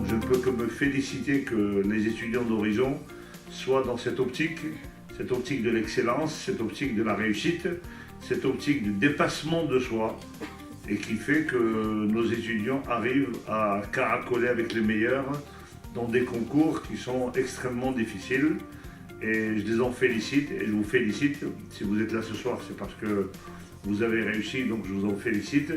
Je ne peux que me féliciter que les étudiants d'Horizon soient dans cette optique de l'excellence, cette optique de la réussite, cette optique du dépassement de soi, et qui fait que nos étudiants arrivent à caracoler avec les meilleurs dans des concours qui sont extrêmement difficiles. Et je les en félicite, et je vous félicite. Si vous êtes là ce soir, c'est parce que vous avez réussi, donc je vous en félicite.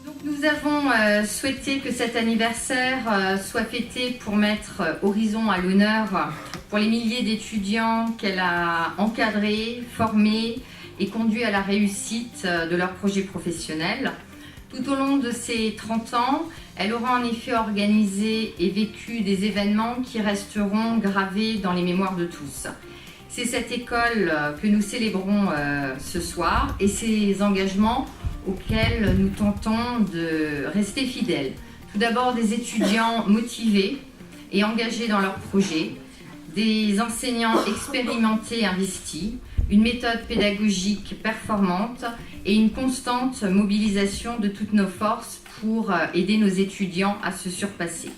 Donc nous avons souhaité que cet anniversaire soit fêté pour mettre Horizon à l'honneur pour les milliers d'étudiants qu'elle a encadrés, formés et conduits à la réussite de leurs projets professionnels. Tout au long de ces 30 ans, elle aura en effet organisé et vécu des événements qui resteront gravés dans les mémoires de tous. C'est cette école que nous célébrons ce soir et ses engagements auxquels nous tentons de rester fidèles. Tout d'abord, des étudiants motivés et engagés dans leurs projets, des enseignants expérimentés et investis, une méthode pédagogique performante et une constante mobilisation de toutes nos forces pour aider nos étudiants à se surpasser.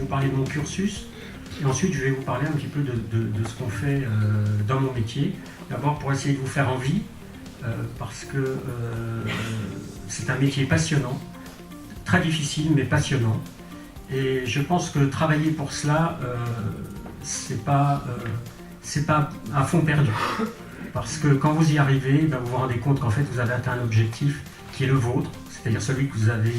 Parler de mon cursus et ensuite je vais vous parler un petit peu de ce qu'on fait dans mon métier. D'abord pour essayer de vous faire envie parce que c'est un métier passionnant, très difficile mais passionnant, et je pense que travailler pour cela c'est pas à fond perdu, parce que quand vous y arrivez, vous vous rendez compte qu'en fait vous avez atteint un objectif qui est le vôtre, c'est-à-dire celui que vous avez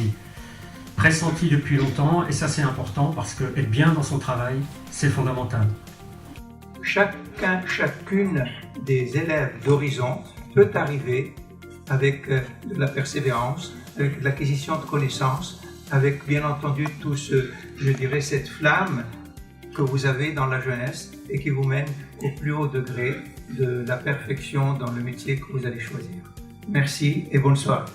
pressenti depuis longtemps, et ça c'est important parce que être bien dans son travail, c'est fondamental. Chacune des élèves d'Horizon peut arriver avec de la persévérance, avec de l'acquisition de connaissances, avec bien entendu tout cette flamme que vous avez dans la jeunesse et qui vous mène au plus haut degré de la perfection dans le métier que vous allez choisir. Merci et bonne soirée.